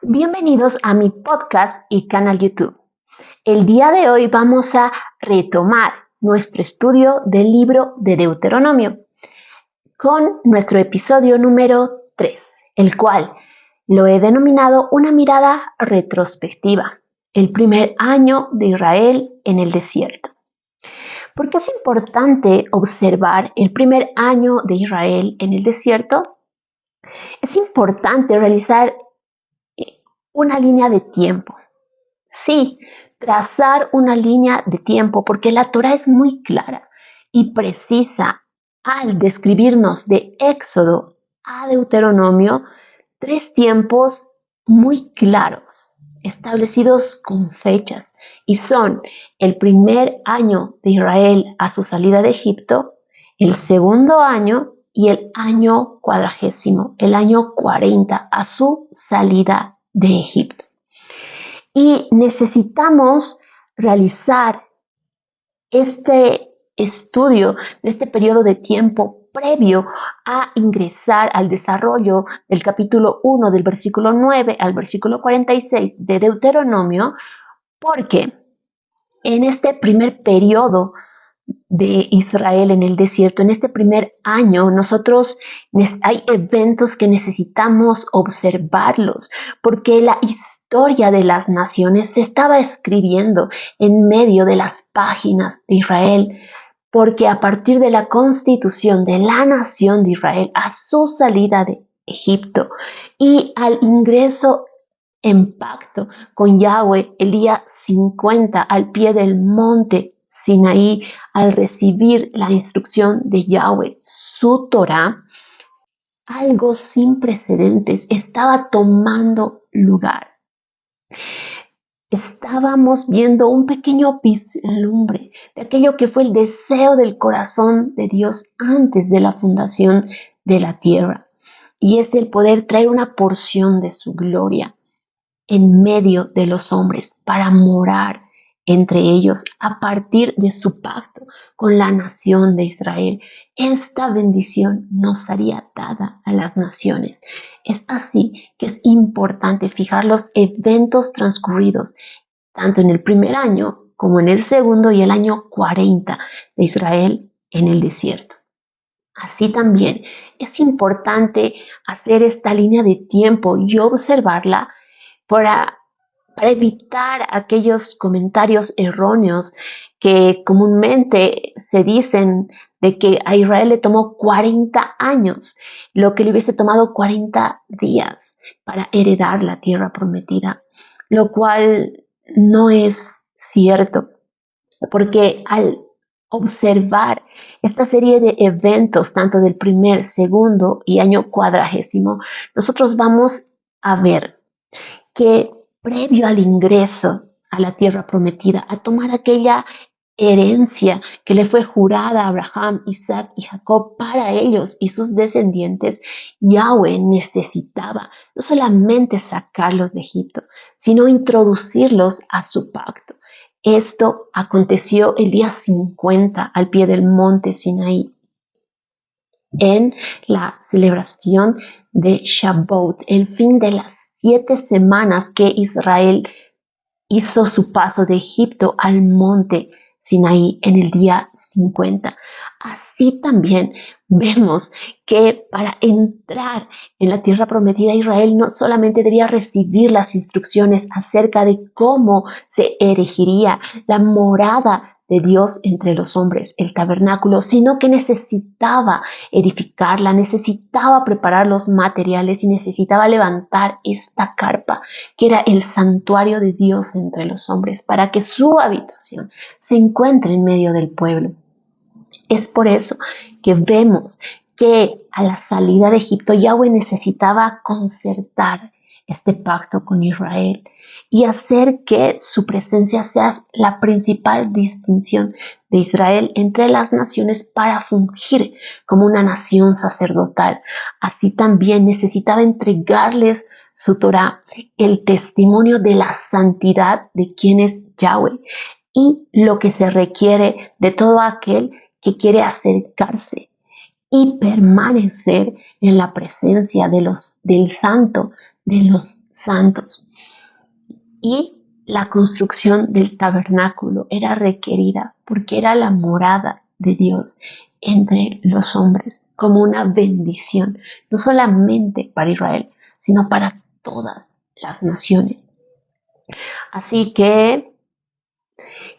Bienvenidos a mi podcast y canal YouTube. El día de hoy vamos a retomar nuestro estudio del libro de Deuteronomio con nuestro episodio número 3, el cual lo he denominado una mirada retrospectiva, el primer año de Israel en el desierto. ¿Por qué es importante observar el primer año de Israel en el desierto? Es importante realizar una línea de tiempo. Sí, trazar una línea de tiempo, porque la Torah es muy clara y precisa al describirnos de Éxodo a Deuteronomio 3 tiempos muy claros, establecidos con fechas, y son el primer año de Israel a su salida de Egipto, el segundo año y el año cuadragésimo, el año 40 a su salida de Egipto. Y necesitamos realizar este estudio de este periodo de tiempo previo a ingresar al desarrollo del capítulo 1 del versículo 9 al versículo 46 de Deuteronomio, porque en este primer periodo de Israel en el desierto, en este primer año, hay eventos que necesitamos observarlos, porque la historia de las naciones se estaba escribiendo en medio de las páginas de Israel, porque a partir de la constitución de la nación de Israel, a su salida de Egipto y al ingreso en pacto con Yahweh el día 50 al pie del monte Sinaí, al recibir la instrucción de Yahweh, su Torah, algo sin precedentes estaba tomando lugar. Estábamos viendo un pequeño vislumbre de aquello que fue el deseo del corazón de Dios antes de la fundación de la tierra, y es el poder traer una porción de su gloria en medio de los hombres para morar entre ellos a partir de su pacto con la nación de Israel. Esta bendición nos sería dada a las naciones. Es así que es importante fijar los eventos transcurridos tanto en el primer año como en el segundo y el año 40 de Israel en el desierto. Así también es importante hacer esta línea de tiempo y observarla para, para evitar aquellos comentarios erróneos que comúnmente se dicen de que a Israel le tomó 40 años, lo que le hubiese tomado 40 días para heredar la tierra prometida, lo cual no es cierto, porque al observar esta serie de eventos, tanto del primer, segundo y año cuadragésimo, nosotros vamos a ver que previo al ingreso a la tierra prometida, a tomar aquella herencia que le fue jurada a Abraham, Isaac y Jacob para ellos y sus descendientes, Yahweh necesitaba no solamente sacarlos de Egipto, sino introducirlos a su pacto. Esto aconteció el día 50 al pie del monte Sinaí, en la celebración de Shavuot, el fin de las 7 semanas que Israel hizo su paso de Egipto al monte Sinaí en el día 50. Así también vemos que para entrar en la tierra prometida, Israel no solamente debía recibir las instrucciones acerca de cómo se erigiría la morada de Dios entre los hombres, el tabernáculo, sino que necesitaba edificarla, necesitaba preparar los materiales y necesitaba levantar esta carpa, que era el santuario de Dios entre los hombres, para que su habitación se encuentre en medio del pueblo. Es por eso que vemos que a la salida de Egipto Yahweh necesitaba concertar este pacto con Israel y hacer que su presencia sea la principal distinción de Israel entre las naciones para fungir como una nación sacerdotal. Así también necesitaba entregarles su Torah, el testimonio de la santidad de quien es Yahweh y lo que se requiere de todo aquel que quiere acercarse y permanecer en la presencia del santo, de los santos. Y la construcción del tabernáculo era requerida porque era la morada de Dios entre los hombres, como una bendición, no solamente para Israel, sino para todas las naciones. Así que,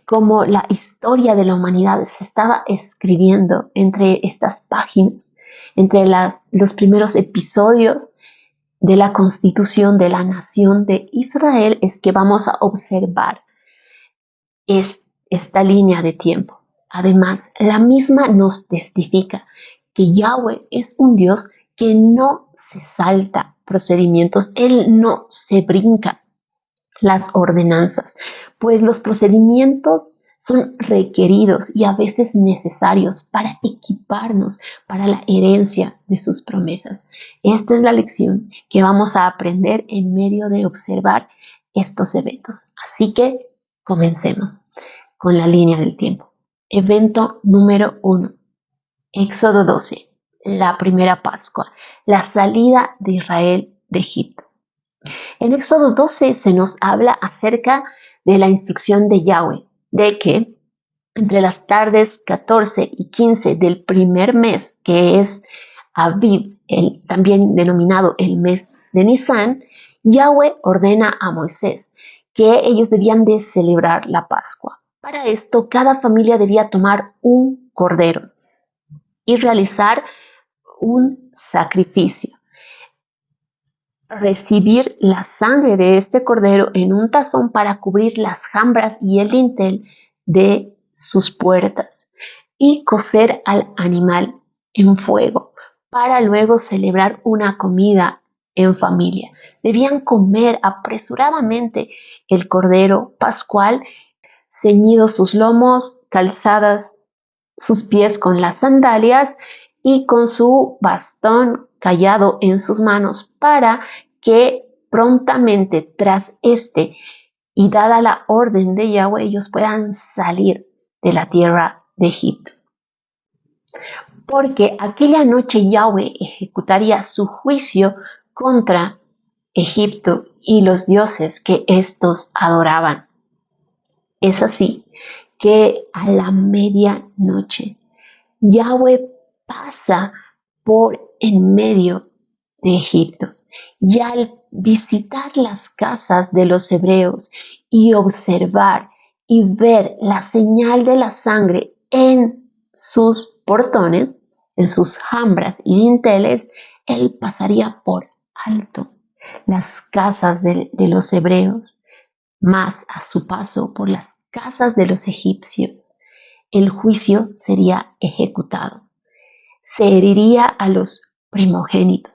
como la historia de la humanidad se estaba escribiendo entre estas páginas, entre los primeros episodios de la constitución de la nación de Israel, es que vamos a observar esta línea de tiempo. Además, la misma nos testifica que Yahweh es un Dios que no se salta procedimientos, Él no se brinca las ordenanzas, pues los procedimientos son requeridos y a veces necesarios para equiparnos para la herencia de sus promesas. Esta es la lección que vamos a aprender en medio de observar estos eventos. Así que comencemos con la línea del tiempo. Evento número 1. Éxodo 12. La primera Pascua. La salida de Israel de Egipto. En Éxodo 12 se nos habla acerca de la instrucción de Yahweh, de que entre las tardes 14 y 15 del primer mes, que es Aviv, también denominado el mes de Nisan, Yahweh ordena a Moisés que ellos debían de celebrar la Pascua. Para esto, cada familia debía tomar un cordero y realizar un sacrificio. Recibir la sangre de este cordero en un tazón para cubrir las jambras y el dintel de sus puertas y cocer al animal en fuego para luego celebrar una comida en familia. Debían comer apresuradamente el cordero pascual, ceñidos sus lomos, calzadas sus pies con las sandalias y con su bastón callado en sus manos para que prontamente tras y dada la orden de Yahweh ellos puedan salir de la tierra de Egipto. Porque aquella noche Yahweh ejecutaría su juicio contra Egipto y los dioses que éstos adoraban. Es así que a la medianoche Yahweh pasa por en medio de Egipto y al visitar las casas de los hebreos y observar y ver la señal de la sangre en sus portones, en sus jambras y dinteles, él pasaría por alto las casas de los hebreos, más a su paso por las casas de los egipcios, el juicio sería ejecutado. Se heriría a los primogénitos,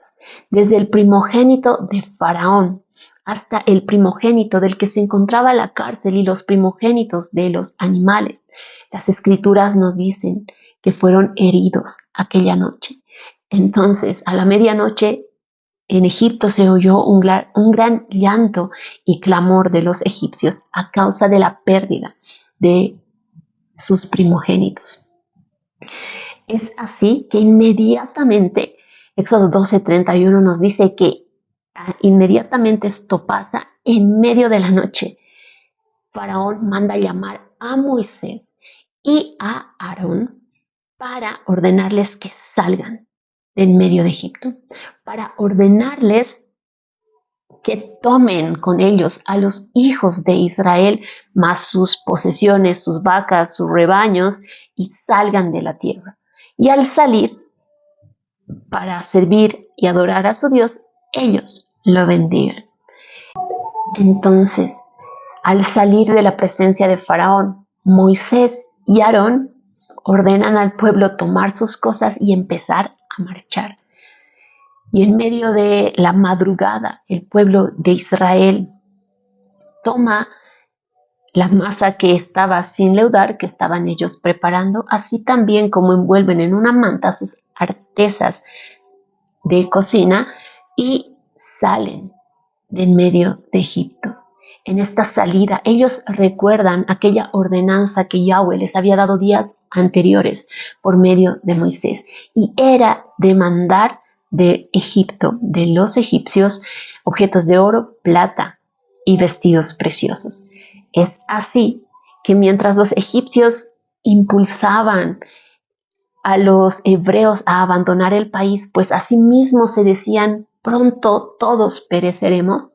desde el primogénito de Faraón hasta el primogénito del que se encontraba en la cárcel y los primogénitos de los animales. Las escrituras nos dicen que fueron heridos aquella noche. Entonces, a la medianoche, en Egipto se oyó un gran llanto y clamor de los egipcios a causa de la pérdida de sus primogénitos. Es así que inmediatamente, Éxodo 12:31 nos dice que inmediatamente esto pasa en medio de la noche. Faraón manda llamar a Moisés y a Aarón para ordenarles que salgan en medio de Egipto, para ordenarles que tomen con ellos a los hijos de Israel, más sus posesiones, sus vacas, sus rebaños, y salgan de la tierra. Y al salir para servir y adorar a su Dios, ellos lo bendigan. Entonces, al salir de la presencia de Faraón, Moisés y Aarón ordenan al pueblo tomar sus cosas y empezar a marchar. Y en medio de la madrugada, el pueblo de Israel toma la masa que estaba sin leudar, que estaban ellos preparando, así también como envuelven en una manta sus artesas de cocina y salen de en medio de Egipto. En esta salida, ellos recuerdan aquella ordenanza que Yahweh les había dado días anteriores por medio de Moisés, y era demandar de Egipto, de los egipcios, objetos de oro, plata y vestidos preciosos. Es así que mientras los egipcios impulsaban a los hebreos a abandonar el país, pues asimismo se decían, pronto todos pereceremos,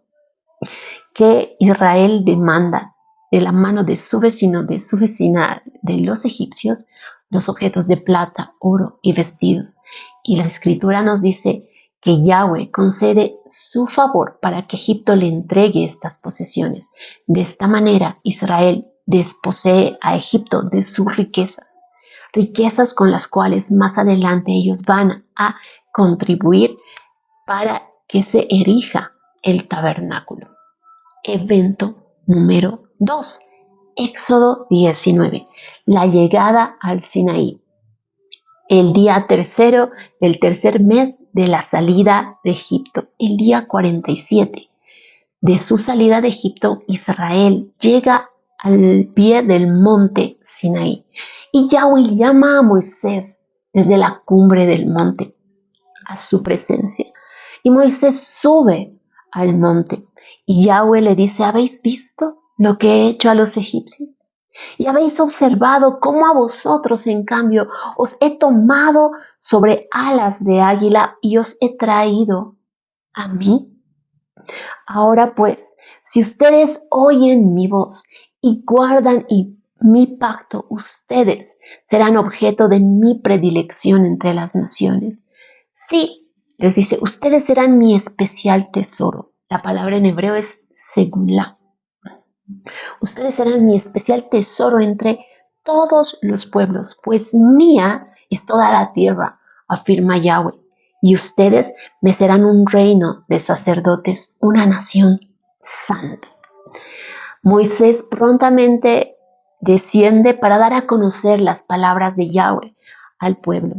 que Israel demanda de la mano de su vecino, de su vecina, de los egipcios, los objetos de plata, oro y vestidos. Y la escritura nos dice que Yahweh concede su favor para que Egipto le entregue estas posesiones. De esta manera, Israel desposee a Egipto de sus riquezas, riquezas con las cuales más adelante ellos van a contribuir para que se erija el tabernáculo. Evento número 2. Éxodo 19. La llegada al Sinaí. El día tercero del tercer mes de la salida de Egipto. El día 47 de su salida de Egipto, Israel llega al pie del monte Sinaí. Y Yahweh llama a Moisés desde la cumbre del monte a su presencia. Y Moisés sube al monte. Y Yahweh le dice, ¿habéis visto lo que he hecho a los egipcios? Y habéis observado cómo a vosotros, en cambio, os he tomado sobre alas de águila y os he traído a mí. Ahora pues, si ustedes oyen mi voz y guardan mi pacto, ustedes serán objeto de mi predilección entre las naciones. Sí, les dice, ustedes serán mi especial tesoro. La palabra en hebreo es segulá. Ustedes serán mi especial tesoro entre todos los pueblos, pues mía es toda la tierra, afirma Yahweh. Y ustedes me serán un reino de sacerdotes, una nación santa. Moisés prontamente desciende para dar a conocer las palabras de Yahweh al pueblo.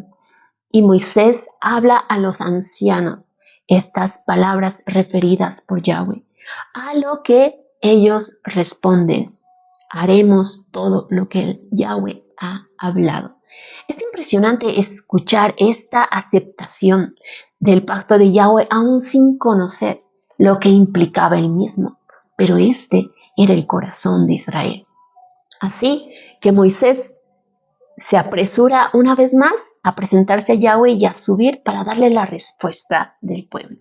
Y Moisés habla a los ancianos estas palabras referidas por Yahweh, a lo que ellos responden, haremos todo lo que Yahweh ha hablado. Es impresionante escuchar esta aceptación del pacto de Yahweh aún sin conocer lo que implicaba el mismo, pero este era el corazón de Israel. Así que Moisés se apresura una vez más a presentarse a Yahweh y a subir para darle la respuesta del pueblo.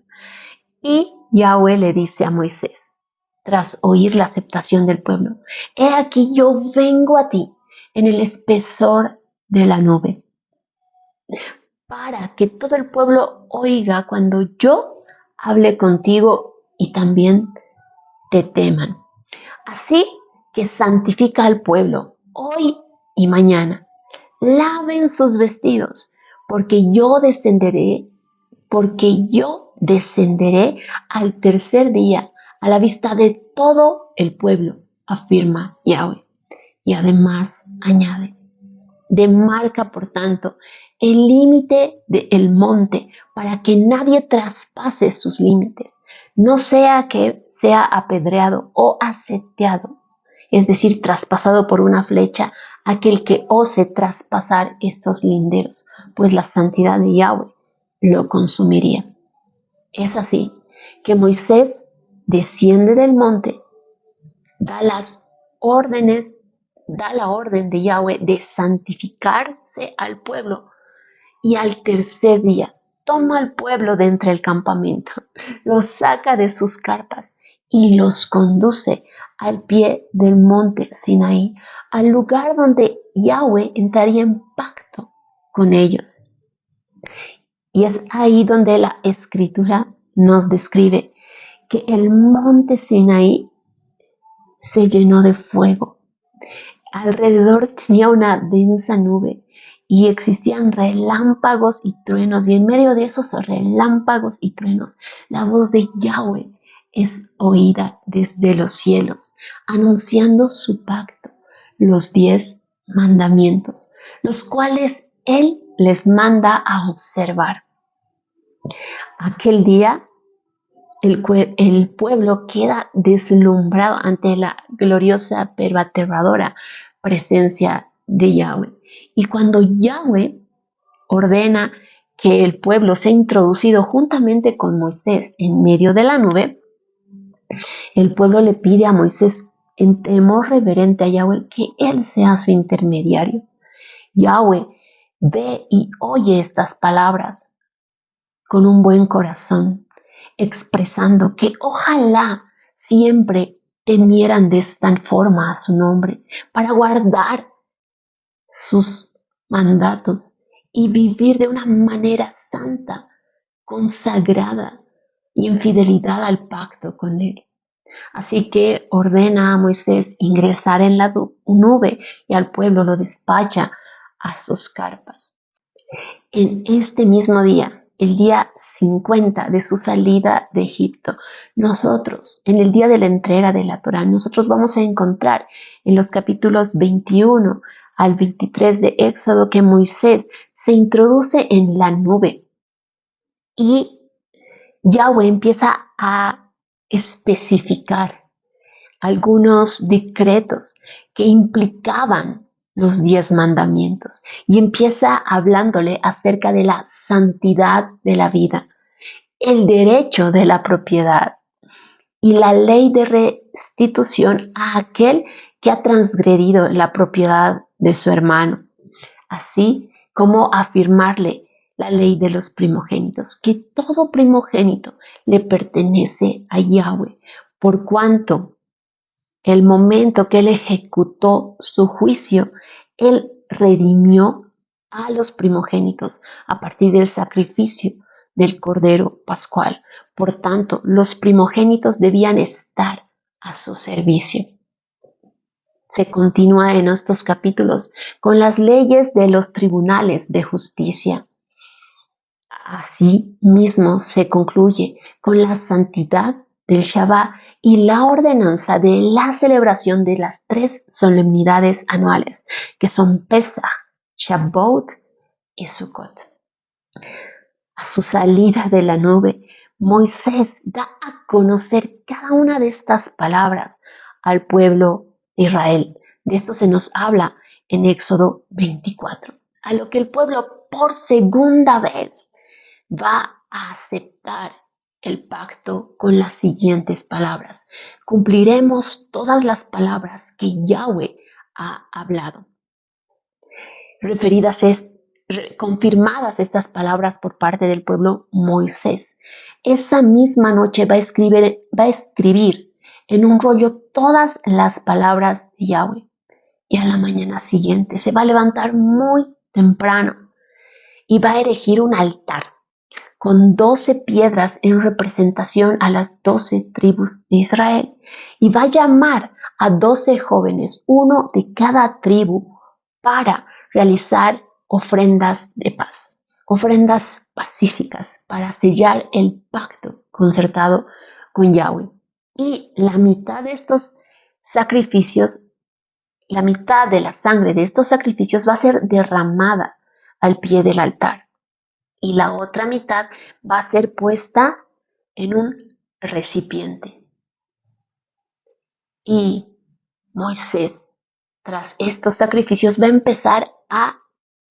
Y Yahweh le dice a Moisés, tras oír la aceptación del pueblo, he aquí yo vengo a ti en el espesor de la nube, para que todo el pueblo oiga cuando yo hable contigo y también te teman. Así que santifica al pueblo hoy y mañana. Laven sus vestidos, porque yo descenderé al tercer día a la vista de todo el pueblo, afirma Yahweh. Y además añade, demarca por tanto el límite del monte para que nadie traspase sus límites, no sea que sea apedreado o aseteado, es decir, traspasado por una flecha aquel que ose traspasar estos linderos, pues la santidad de Yahweh lo consumiría. Es así que Moisés desciende del monte, da la orden de Yahweh de santificarse al pueblo y al tercer día toma al pueblo de entre el campamento, los saca de sus carpas y los conduce al pie del monte Sinaí, al lugar donde Yahweh entraría en pacto con ellos. Y es ahí donde la escritura nos describe que el monte Sinaí se llenó de fuego. Alrededor tenía una densa nube y existían relámpagos y truenos, y en medio de esos relámpagos y truenos, la voz de Yahweh es oída desde los cielos, anunciando su pacto, los 10 mandamientos, los cuales Él les manda a observar. Aquel día el pueblo queda deslumbrado ante la gloriosa pero aterradora presencia de Yahweh. Y cuando Yahweh ordena que el pueblo se ha introducido juntamente con Moisés en medio de la nube, el pueblo le pide a Moisés en temor reverente a Yahweh que él sea su intermediario. Yahweh ve y oye estas palabras con un buen corazón, expresando que ojalá siempre temieran de esta forma a su nombre, para guardar sus mandatos y vivir de una manera santa, consagrada y en fidelidad al pacto con él. Así que ordena a Moisés ingresar en la nube y al pueblo lo despacha a sus carpas. En este mismo día, el día 50 de su salida de Egipto, nosotros, en el día de la entrega de la Torá, nosotros vamos a encontrar en los capítulos 21 al 23 de Éxodo que Moisés se introduce en la nube y Yahweh empieza a especificar algunos decretos que implicaban los 10 mandamientos y empieza hablándole acerca de la santidad de la vida, el derecho de la propiedad y la ley de restitución a aquel que ha transgredido la propiedad de su hermano, así como afirmarle la ley de los primogénitos, que todo primogénito le pertenece a Yahweh, por cuanto el momento que él ejecutó su juicio, él redimió a los primogénitos a partir del sacrificio del Cordero Pascual. Por tanto, los primogénitos debían estar a su servicio. Se continúa en estos capítulos con las leyes de los tribunales de justicia. Así mismo se concluye con la santidad del Shabbat y la ordenanza de la celebración de las 3 solemnidades anuales, que son Pesach, Shavuot y Sukkot. A su salida de la nube, Moisés da a conocer cada una de estas palabras al pueblo de Israel. De esto se nos habla en Éxodo 24, a lo que el pueblo por segunda vez va a aceptar el pacto con las siguientes palabras. Cumpliremos todas las palabras que Yahweh ha hablado. Confirmadas estas palabras por parte del pueblo, Moisés esa misma noche va a escribir en un rollo todas las palabras de Yahweh. Y a la mañana siguiente se va a levantar muy temprano y va a erigir un altar con 12 piedras en representación a las 12 tribus de Israel. Y va a llamar a 12 jóvenes, uno de cada tribu, para realizar ofrendas de paz, ofrendas pacíficas, para sellar el pacto concertado con Yahweh. Y la mitad de estos sacrificios, la mitad de la sangre de estos sacrificios va a ser derramada al pie del altar. Y la otra mitad va a ser puesta en un recipiente. Y Moisés, tras estos sacrificios, va a empezar a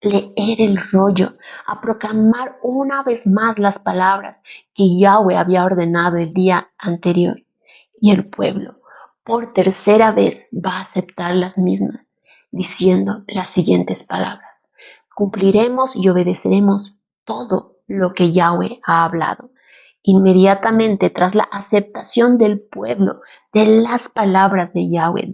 leer el rollo, a proclamar una vez más las palabras que Yahweh había ordenado el día anterior. Y el pueblo, por tercera vez, va a aceptar las mismas, diciendo las siguientes palabras: cumpliremos y obedeceremos todo lo que Yahweh ha hablado. Inmediatamente tras la aceptación del pueblo de las palabras de Yahweh,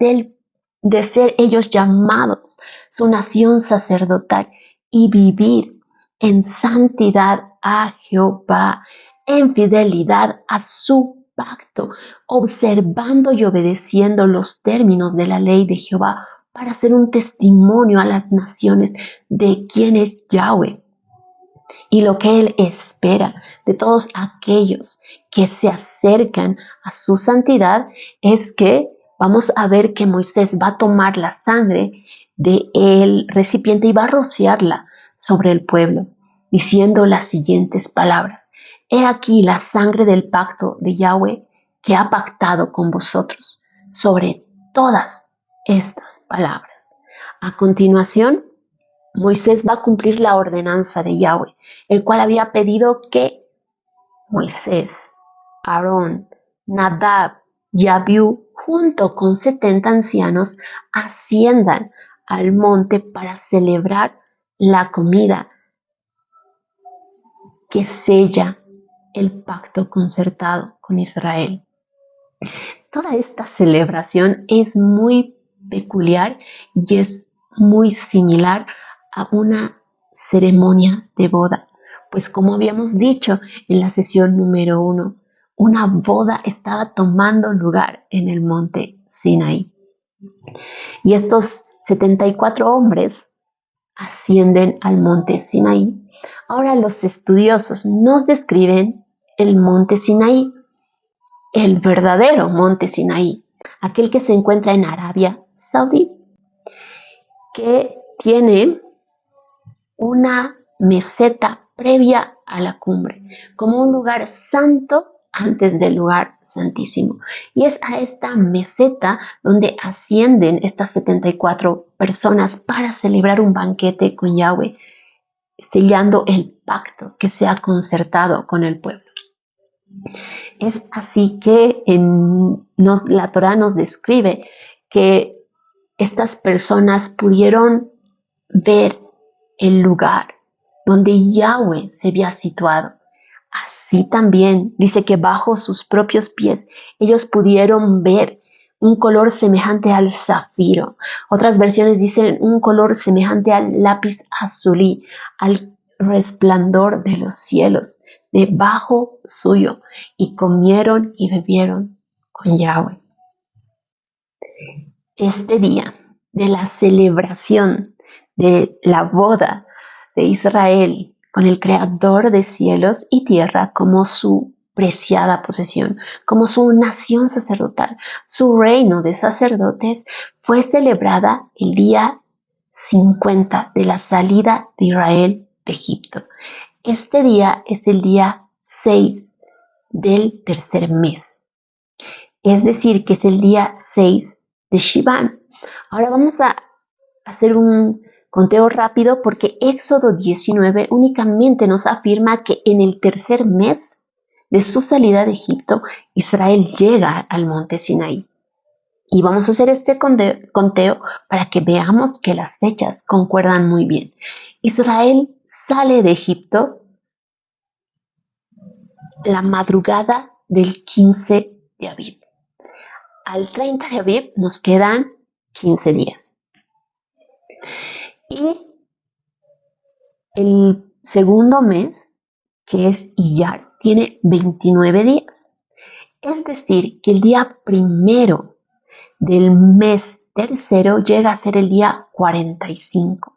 de ser ellos llamados su nación sacerdotal y vivir en santidad a Jehová, en fidelidad a su pacto, observando y obedeciendo los términos de la ley de Jehová para ser un testimonio a las naciones de quién es Yahweh y lo que Él espera de todos aquellos que se acercan a su santidad. Es que vamos a ver que Moisés va a tomar la sangre del recipiente y va a rociarla sobre el pueblo, diciendo las siguientes palabras: he aquí la sangre del pacto de Yahweh que ha pactado con vosotros sobre todas estas palabras. A continuación, Moisés va a cumplir la ordenanza de Yahweh, el cual había pedido que Moisés, Aarón, Nadab y Abiú, junto con 70 ancianos, asciendan al monte para celebrar la comida que sella el pacto concertado con Israel. Toda esta celebración es muy peculiar y es muy similar a una ceremonia de boda, pues como habíamos dicho en la sesión número 1, una boda estaba tomando lugar en el monte Sinaí. Y estos 74 hombres ascienden al monte Sinaí. Ahora los estudiosos nos describen el monte Sinaí, el verdadero monte Sinaí, aquel que se encuentra en Arabia Saudí, que tiene una meseta previa a la cumbre, como un lugar santo antes del lugar santísimo. Y es a esta meseta donde ascienden estas 74 personas para celebrar un banquete con Yahweh, sellando el pacto que se ha concertado con el pueblo. Es así que la Torá nos describe que estas personas pudieron ver el lugar donde Yahweh se había situado. Así también dice que bajo sus propios pies ellos pudieron ver un color semejante al zafiro. Otras versiones dicen un color semejante al lápiz azulí, al resplandor de los cielos, debajo suyo, y comieron y bebieron con Yahweh. Este día de la celebración de la boda de Israel con el Creador de cielos y tierra como su preciada posesión, como su nación sacerdotal, su reino de sacerdotes, fue celebrada el día 50 de la salida de Israel de Egipto. Este día es el día 6 del tercer mes, es decir, que es el día 6 de Shivan. Ahora vamos a hacer un conteo rápido porque Éxodo 19 únicamente nos afirma que en el tercer mes de su salida de Egipto, Israel llega al monte Sinaí. Y vamos a hacer este conteo para que veamos que las fechas concuerdan muy bien. Israel sale de Egipto la madrugada del 15 de Aviv. Al 30 de Aviv nos quedan 15 días. Y el segundo mes, que es Iyar, tiene 29 días. Es decir, que el día primero del mes tercero llega a ser el día 45.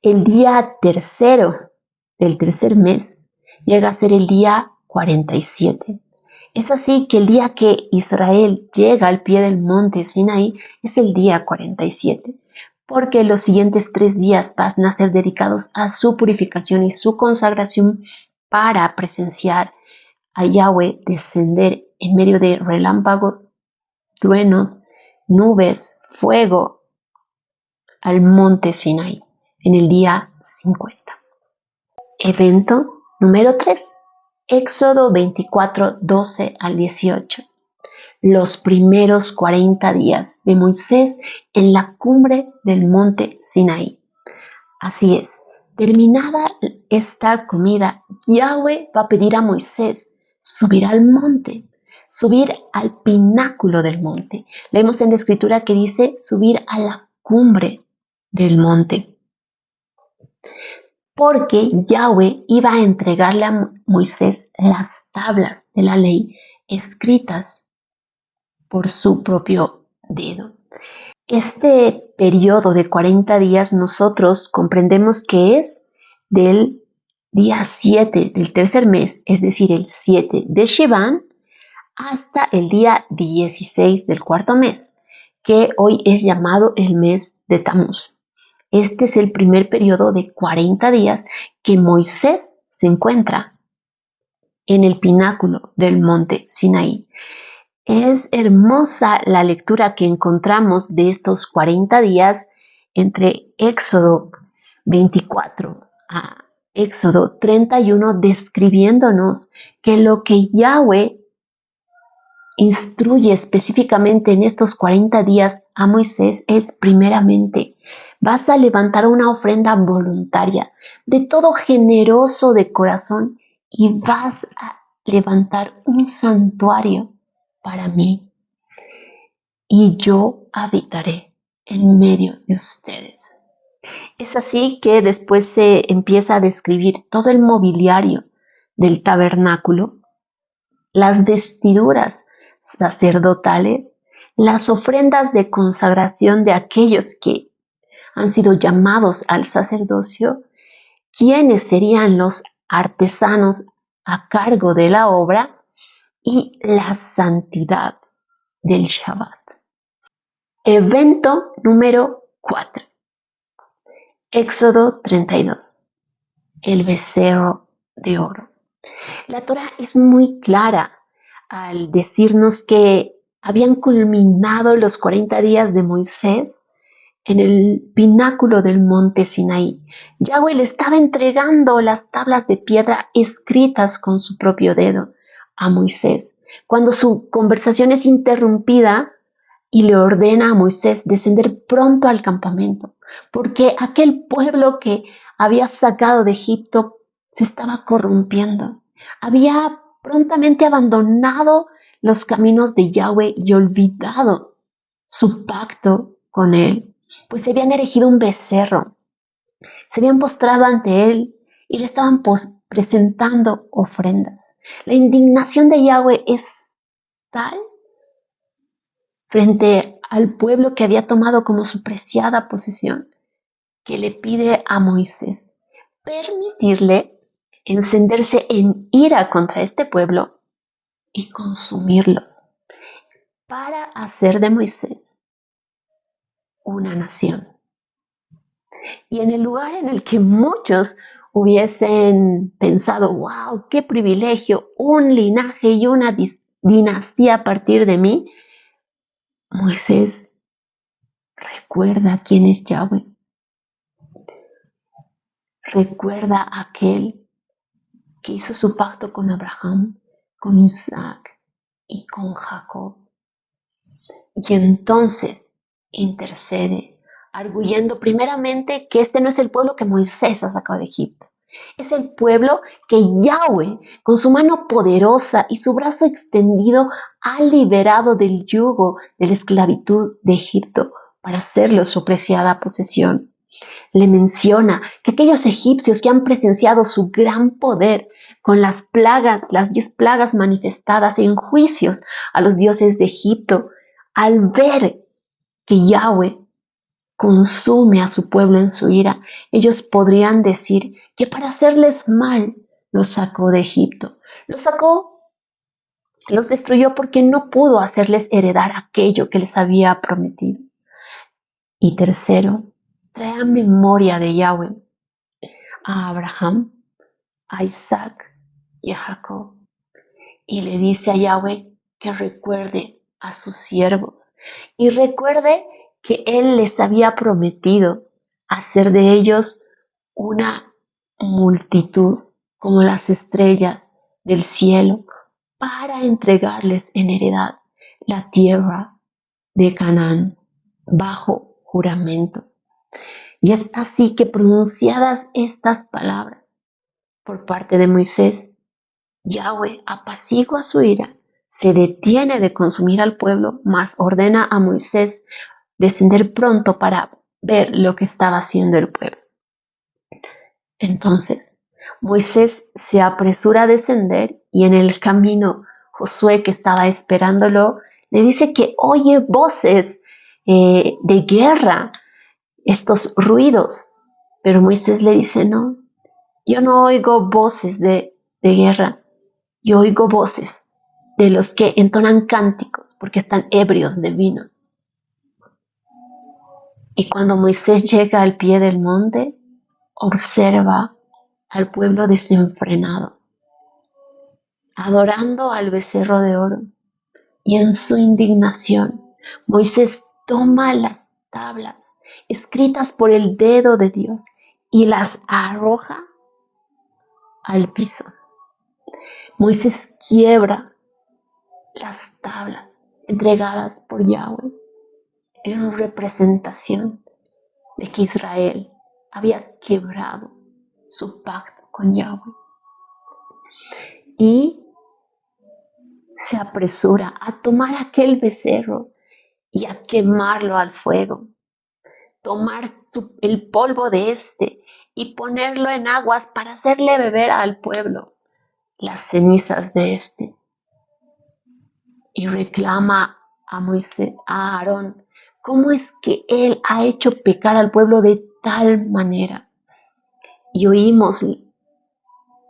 El día tercero del tercer mes llega a ser el día 47. Es así que el día que Israel llega al pie del monte Sinaí es el día 47, porque los siguientes 3 días van a ser dedicados a su purificación y su consagración para presenciar a Yahweh descender en medio de relámpagos, truenos, nubes, fuego al monte Sinaí en el día 50. Evento número 3. Éxodo 24, 12 al 18. Los primeros 40 días de Moisés en la cumbre del monte Sinaí. Así es, terminada esta comida, Yahweh va a pedir a Moisés subir al monte, subir al pináculo del monte. Leemos en la escritura que dice subir a la cumbre del monte. Porque Yahweh iba a entregarle a Moisés las tablas de la ley escritas por su propio dedo. Este periodo de 40 días nosotros comprendemos que es del día 7 del tercer mes, es decir, el 7 de Shivan, hasta el día 16 del cuarto mes, que hoy es llamado el mes de Tamuz. Este es el primer periodo de 40 días que Moisés se encuentra en el pináculo del monte Sinaí. Es hermosa la lectura que encontramos de estos 40 días entre Éxodo 24 a Éxodo 31, describiéndonos que lo que Yahweh instruye específicamente en estos 40 días a Moisés es primeramente, vas a levantar una ofrenda voluntaria de todo generoso de corazón y vas a levantar un santuario para mí y yo habitaré en medio de ustedes. Es así que después se empieza a describir todo el mobiliario del tabernáculo, las vestiduras sacerdotales, las ofrendas de consagración de aquellos que han sido llamados al sacerdocio, quienes serían los artesanos a cargo de la obra y la santidad del Shabbat. Evento número 4. Éxodo 32. El becerro de oro. La Torah es muy clara al decirnos que habían culminado los 40 días de Moisés en el pináculo del monte Sinaí. Yahweh le estaba entregando las tablas de piedra escritas con su propio dedo a Moisés. Cuando su conversación es interrumpida y le ordena a Moisés descender pronto al campamento, porque aquel pueblo que había sacado de Egipto se estaba corrompiendo. Había prontamente abandonado los caminos de Yahweh y olvidado su pacto con él, pues se habían erigido un becerro, se habían postrado ante él y le estaban presentando ofrendas. La indignación de Yahweh es tal frente al pueblo que había tomado como su preciada posesión, que le pide a Moisés permitirle encenderse en ira contra este pueblo y consumirlos para hacer de Moisés una nación. Y en el lugar en el que muchos hubiesen pensado, wow, qué privilegio, un linaje y una dinastía a partir de mí, Moisés recuerda quién es Yahweh. Recuerda a aquel que hizo su pacto con Abraham, con Isaac y con Jacob. Y entonces intercede, arguyendo primeramente que este no es el pueblo que Moisés ha sacado de Egipto. Es el pueblo que Yahweh, con su mano poderosa y su brazo extendido, ha liberado del yugo de la esclavitud de Egipto para hacerlo su preciada posesión. Le menciona que aquellos egipcios que han presenciado su gran poder con las plagas, las 10 plagas manifestadas en juicios a los dioses de Egipto, al ver que Yahweh consume a su pueblo en su ira, ellos podrían decir que para hacerles mal los sacó de Egipto. Los sacó, los destruyó porque no pudo hacerles heredar aquello que les había prometido. Y tercero, trae a memoria de Yahweh a Abraham, a Isaac y a Jacob. Y le dice a Yahweh que recuerde a sus siervos y recuerde que Él les había prometido hacer de ellos una multitud como las estrellas del cielo para entregarles en heredad la tierra de Canaán bajo juramento. Y es así que pronunciadas estas palabras por parte de Moisés, Yahweh apacigua su ira, se detiene de consumir al pueblo, mas ordena a Moisés descender pronto para ver lo que estaba haciendo el pueblo. Entonces, Moisés se apresura a descender y en el camino Josué, que estaba esperándolo, le dice que oye voces de guerra, estos ruidos. Pero Moisés le dice, no, yo no oigo voces de guerra, yo oigo voces de los que entonan cánticos porque están ebrios de vino. Y cuando Moisés llega al pie del monte, observa al pueblo desenfrenado, adorando al becerro de oro. Y en su indignación, Moisés toma las tablas escritas por el dedo de Dios y las arroja al piso. Moisés quiebra las tablas entregadas por Yahweh en representación de que Israel había quebrado su pacto con Yahweh. Y se apresura a tomar aquel becerro y a quemarlo al fuego, tomar el polvo de este y ponerlo en aguas para hacerle beber al pueblo las cenizas de este. Y reclama a Moisés, a Aarón, ¿cómo es que él ha hecho pecar al pueblo de tal manera? Y oímos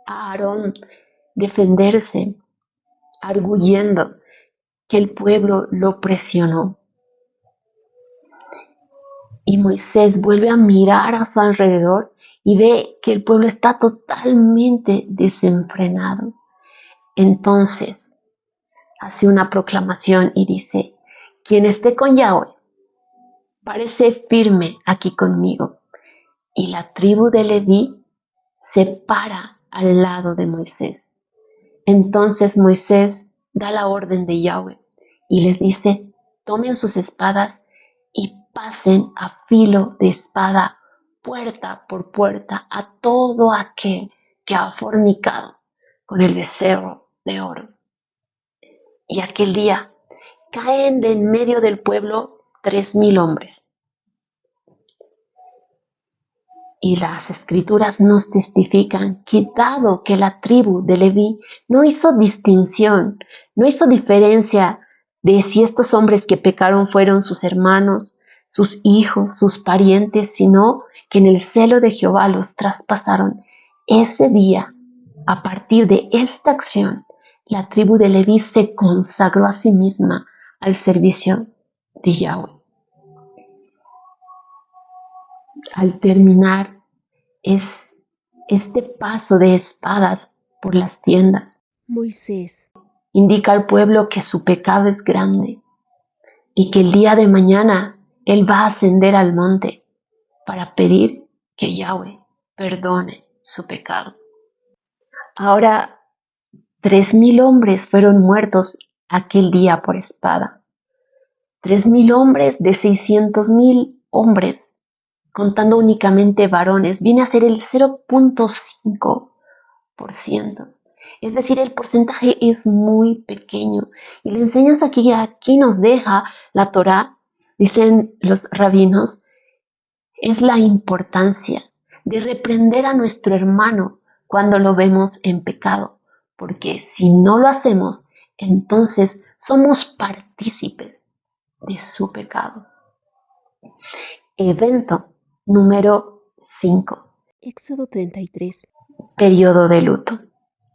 a Aarón defenderse, arguyendo que el pueblo lo presionó. Y Moisés vuelve a mirar a su alrededor y ve que el pueblo está totalmente desenfrenado. Entonces hace una proclamación y dice, quien esté con Yahweh, parece firme aquí conmigo. Y la tribu de Leví se para al lado de Moisés. Entonces Moisés da la orden de Yahweh y les dice, tomen sus espadas y pasen a filo de espada, puerta por puerta, a todo aquel que ha fornicado con el becerro de oro. Y aquel día caen de en medio del pueblo 3,000 hombres. Y las escrituras nos testifican que dado que la tribu de Leví no hizo distinción, no hizo diferencia de si estos hombres que pecaron fueron sus hermanos, sus hijos, sus parientes, sino que en el celo de Jehová los traspasaron. Ese día, a partir de esta acción, la tribu de Leví se consagró a sí misma al servicio de Yahweh. Al terminar este paso de espadas por las tiendas, Moisés indica al pueblo que su pecado es grande y que el día de mañana él va a ascender al monte para pedir que Yahweh perdone su pecado. Ahora 3,000 hombres fueron muertos aquel día por espada. 3,000 hombres de 600,000 hombres, contando únicamente varones, viene a ser el 0,5%. Es decir, el porcentaje es muy pequeño. Y la enseñanza que aquí nos deja la Torá, dicen los rabinos, es la importancia de reprender a nuestro hermano cuando lo vemos en pecado. Porque si no lo hacemos, entonces somos partícipes de su pecado. Evento número 5. Éxodo 33. Periodo de luto.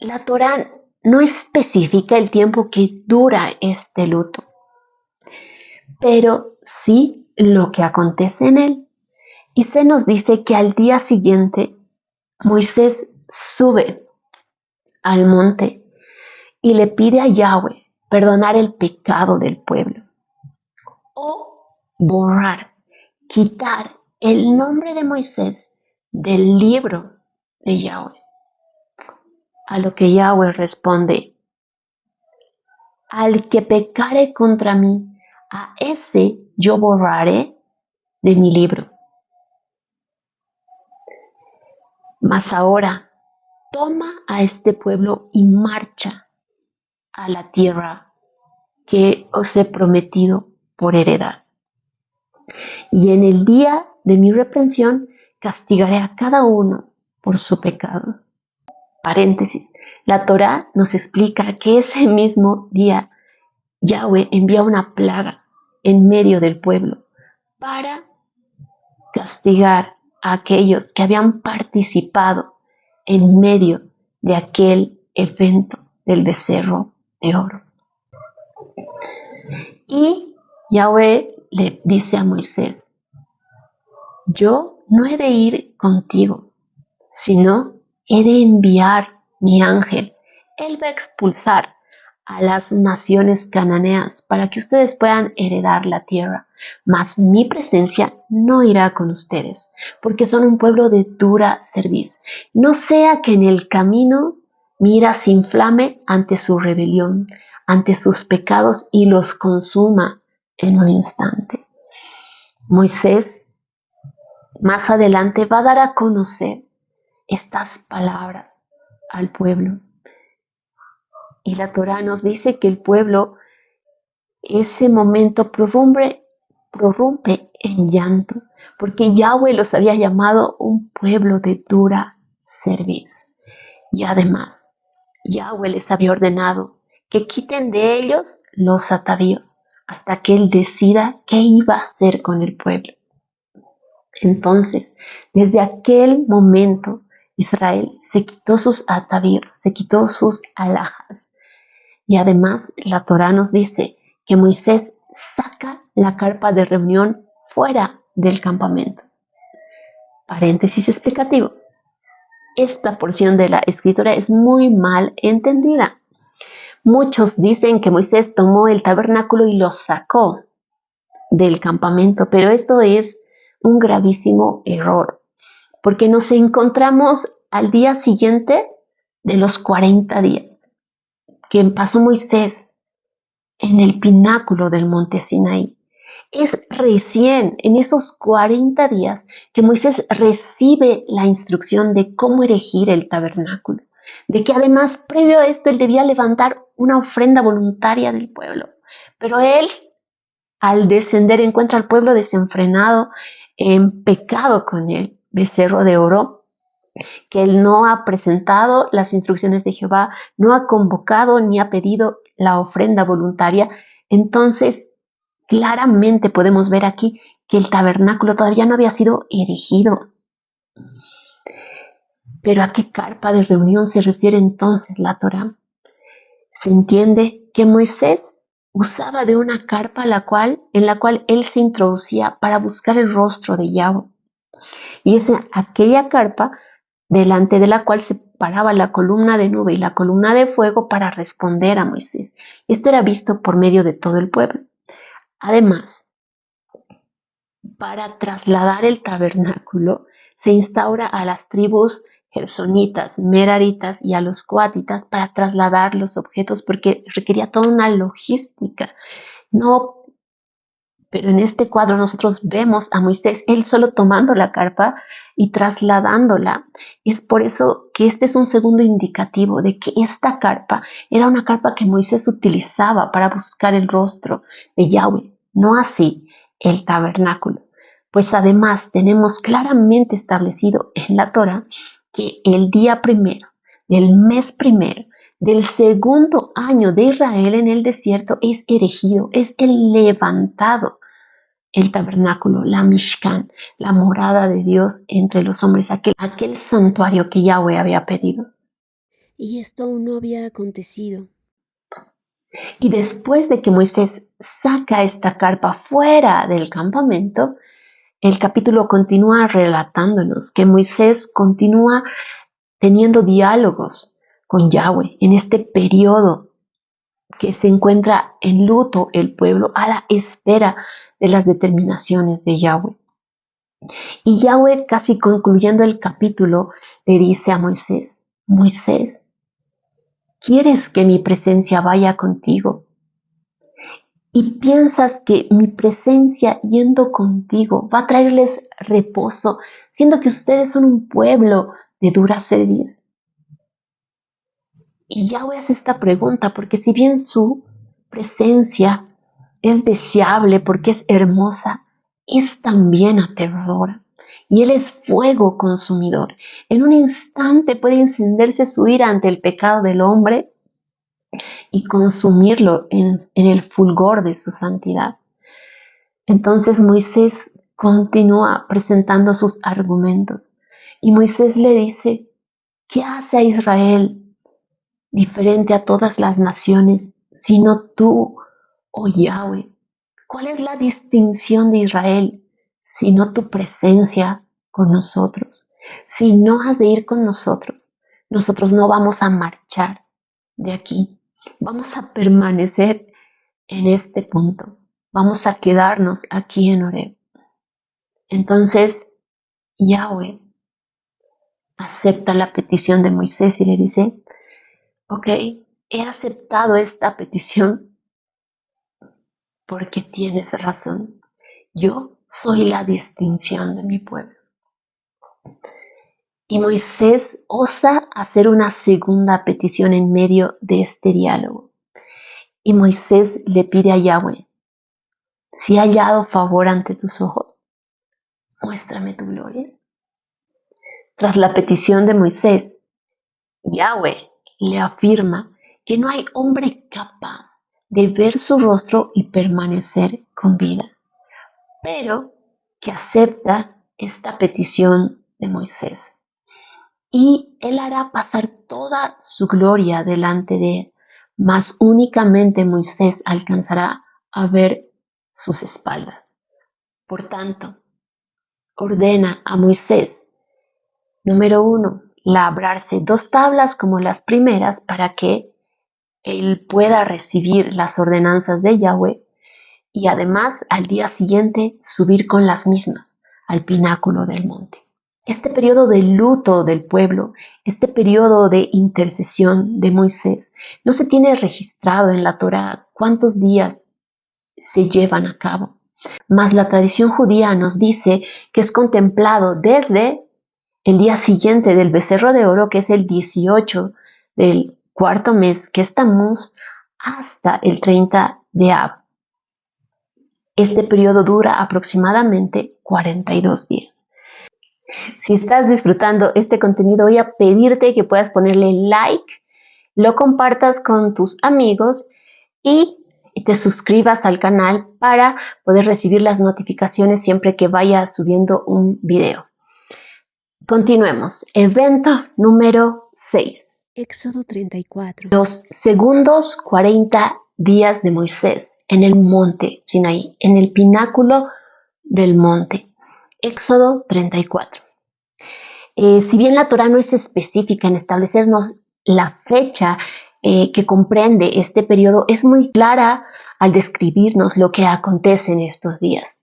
La Torá no especifica el tiempo que dura este luto, pero sí lo que acontece en él. Y se nos dice que al día siguiente Moisés sube al monte y le pide a Yahweh perdonar el pecado del pueblo o borrar, quitar el nombre de Moisés del libro de Yahweh. A lo que Yahweh responde, al que pecare contra mí, a ese yo borraré de mi libro. Mas ahora toma a este pueblo y marcha a la tierra que os he prometido por heredad. Y en el día de mi reprensión castigaré a cada uno por su pecado. Paréntesis. La Torá nos explica que ese mismo día Yahweh envía una plaga en medio del pueblo para castigar a aquellos que habían participado en medio de aquel evento del becerro de oro. Y Yahweh le dice a Moisés, yo no he de ir contigo, sino he de enviar mi ángel. Él va a expulsar a las naciones cananeas para que ustedes puedan heredar la tierra. mas mi presencia no irá con ustedes, porque son un pueblo de dura cerviz. No sea que en el camino mi ira se inflame ante su rebelión, ante sus pecados y los consuma en un instante. Moisés más adelante va a dar a conocer estas palabras al pueblo. Y la Torá nos dice que el pueblo, ese momento prorrumpe en llanto, porque Yahweh los había llamado un pueblo de dura cerviz. Y además, Yahweh les había ordenado que quiten de ellos los atavíos hasta que Él decida qué iba a hacer con el pueblo. Entonces, desde aquel momento, Israel se quitó sus atavíos, se quitó sus alhajas. Y además, la Torá nos dice que Moisés saca la carpa de reunión fuera del campamento. Paréntesis explicativo. Esta porción de la escritura es muy mal entendida. Muchos dicen que Moisés tomó el tabernáculo y lo sacó del campamento, pero esto es un gravísimo error, porque nos encontramos al día siguiente de los 40 días que pasó Moisés en el pináculo del monte Sinaí. Es recién en esos 40 días que Moisés recibe la instrucción de cómo erigir el tabernáculo, de que además previo a esto él debía levantar una ofrenda voluntaria del pueblo. Pero él, al descender, encuentra al pueblo desenfrenado, en pecado con el becerro de oro, que él no ha presentado las instrucciones de Jehová, no ha convocado ni ha pedido la ofrenda voluntaria. Entonces, claramente podemos ver aquí que el tabernáculo todavía no había sido erigido. Pero ¿a qué carpa de reunión se refiere entonces la Torá? Se entiende que Moisés usaba de una carpa en la cual él se introducía para buscar el rostro de Yahweh. Y es aquella carpa delante de la cual se paraba la columna de nube y la columna de fuego para responder a Moisés. Esto era visto por medio de todo el pueblo. Además, para trasladar el tabernáculo, se instaura a las tribus gersonitas, meraritas y a los coatitas para trasladar los objetos porque requería toda una logística. No, pero en este cuadro nosotros vemos a Moisés, él solo tomando la carpa y trasladándola. Es por eso que este es un segundo indicativo de que esta carpa era una carpa que Moisés utilizaba para buscar el rostro de Yahweh, no así el tabernáculo. Pues además tenemos claramente establecido en la Torá que el día primero del mes primero del segundo año de Israel en el desierto es erigido, es el levantado el tabernáculo, la Mishkan, la morada de Dios entre los hombres, aquel santuario que Yahweh había pedido. Y esto aún no había acontecido. Y después de que Moisés saca esta carpa fuera del campamento, el capítulo continúa relatándonos que Moisés continúa teniendo diálogos con Yahweh en este periodo que se encuentra en luto el pueblo a la espera de las determinaciones de Yahweh. Y Yahweh, casi concluyendo el capítulo, le dice a Moisés, Moisés, ¿quieres que mi presencia vaya contigo? Y piensas que mi presencia yendo contigo va a traerles reposo, siendo que ustedes son un pueblo de dura cerviz. Y Yahweh hace esta pregunta porque si bien su presencia es deseable porque es hermosa, es también aterradora. Y Él es fuego consumidor. En un instante puede encenderse su ira ante el pecado del hombre y consumirlo en el fulgor de su santidad. Entonces Moisés continúa presentando sus argumentos. Y Moisés le dice, ¿qué hace a Israel diferente a todas las naciones, sino tú, oh Yahweh? ¿Cuál es la distinción de Israel, sino tu presencia con nosotros? Si no has de ir con nosotros, nosotros no vamos a marchar de aquí. Vamos a permanecer en este punto. vamos a quedarnos aquí en Horeb. Entonces Yahweh acepta la petición de Moisés y le dice, ok, he aceptado esta petición porque tienes razón. Yo soy la distinción de mi pueblo. Y Moisés osa hacer una segunda petición en medio de este diálogo. Y Moisés le pide a Yahweh, si he hallado favor ante tus ojos, muéstrame tu gloria. Tras la petición de Moisés, Yahweh le afirma que no hay hombre capaz de ver su rostro y permanecer con vida, pero que acepta esta petición de Moisés. Y él hará pasar toda su gloria delante de él, mas únicamente Moisés alcanzará a ver sus espaldas. Por tanto, ordena a Moisés, número 1, labrarse 2 tablas como las primeras para que él pueda recibir las ordenanzas de Yahweh y además al día siguiente subir con las mismas al pináculo del monte. Este periodo de luto del pueblo, este periodo de intercesión de Moisés, no se tiene registrado en la Torá cuántos días se llevan a cabo, mas la tradición judía nos dice que es contemplado desde el día siguiente del becerro de oro, que es el 18 del cuarto mes, que es Tamuz, hasta el 30 de Ab. Este periodo dura aproximadamente 42 días. Si estás disfrutando este contenido, voy a pedirte que puedas ponerle like, lo compartas con tus amigos y te suscribas al canal para poder recibir las notificaciones siempre que vaya subiendo un video. Continuemos. Evento número 6. Éxodo 34. Los segundos 40 días de Moisés en el monte Sinaí, en el pináculo del monte. Éxodo 34. Si bien la Torá no es específica en establecernos la fecha que comprende este periodo, es muy clara al describirnos lo que acontece en estos días.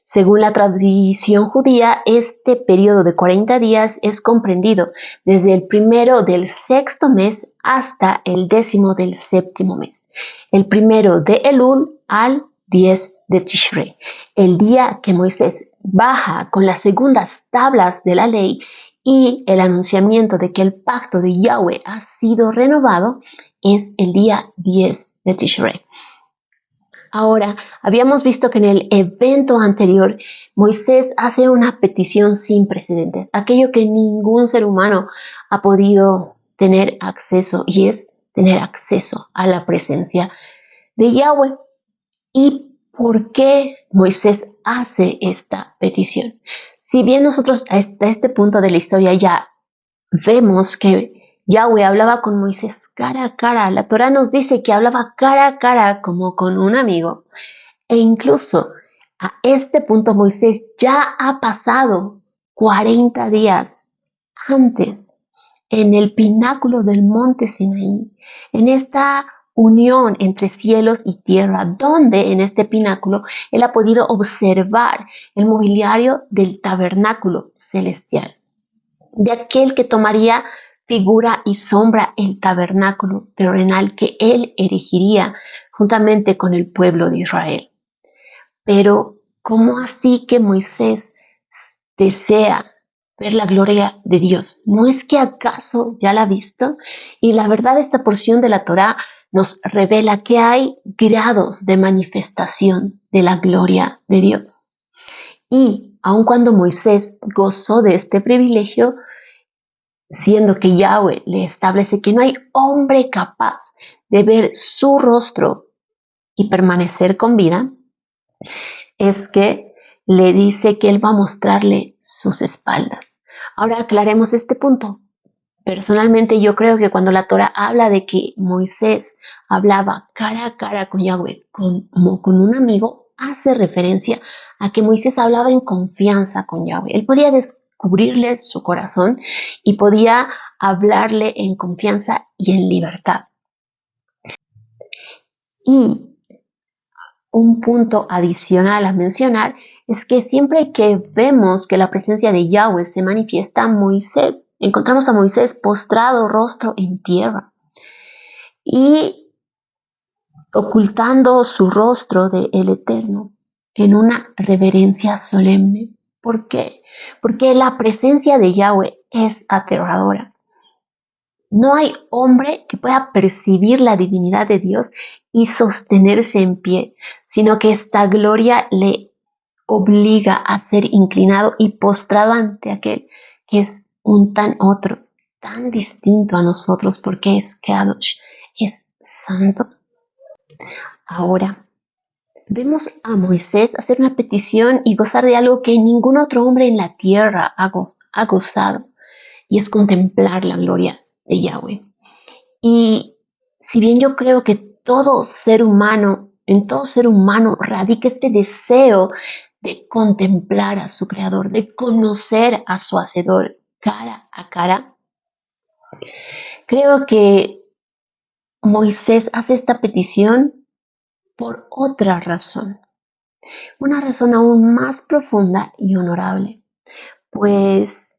Según la tradición judía, este periodo de 40 días es comprendido desde el 1 del 6º mes hasta el 10º del 7º mes. El 1 de Elul al 10 de Tishrei, el día que Moisés baja con las segundas tablas de la ley y el anunciamiento de que el pacto de Yahweh ha sido renovado, es el día 10 de Tishrei. Ahora, habíamos visto que en el evento anterior, Moisés hace una petición sin precedentes, aquello que ningún ser humano ha podido tener acceso, y es tener acceso a la presencia de Yahweh. ¿Y por qué Moisés hace esta petición? Si bien nosotros hasta este punto de la historia ya vemos que Yahweh hablaba con Moisés cara a cara, la Torá nos dice que hablaba cara a cara como con un amigo, e incluso a este punto Moisés ya ha pasado 40 días antes en el pináculo del monte Sinaí, en esta unión entre cielos y tierra, donde en este pináculo él ha podido observar el mobiliario del tabernáculo celestial, de aquel que tomaría figura y sombra el tabernáculo terrenal que él erigiría juntamente con el pueblo de Israel. Pero, ¿cómo así que Moisés desea ver la gloria de Dios? ¿No es que acaso ya la ha visto? Y la verdad, esta porción de la Torá nos revela que hay grados de manifestación de la gloria de Dios. Y aun cuando Moisés gozó de este privilegio, siendo que Yahweh le establece que no hay hombre capaz de ver su rostro y permanecer con vida, es que le dice que él va a mostrarle sus espaldas. Ahora aclaremos este punto. Personalmente yo creo que cuando la Torá habla de que Moisés hablaba cara a cara con Yahweh como con un amigo, hace referencia a que Moisés hablaba en confianza con Yahweh. Él podía descubrirle su corazón y podía hablarle en confianza y en libertad. Y un punto adicional a mencionar es que siempre que vemos que la presencia de Yahweh se manifiesta, encontramos a Moisés postrado rostro en tierra y ocultando su rostro del Eterno en una reverencia solemne. ¿Por qué? Porque la presencia de Yahweh es aterradora. No hay hombre que pueda percibir la divinidad de Dios y sostenerse en pie, sino que esta gloria le obliga a ser inclinado y postrado ante aquel que es un tan otro, tan distinto a nosotros, porque es Kadosh, es santo. Ahora, vemos a Moisés hacer una petición y gozar de algo que ningún otro hombre en la tierra ha gozado, y es contemplar la gloria de Yahweh. Y si bien yo creo que en todo ser humano radica este deseo de contemplar a su creador, de conocer a su hacedor cara a cara, creo que Moisés hace esta petición por otra razón, una razón aún más profunda y honorable, pues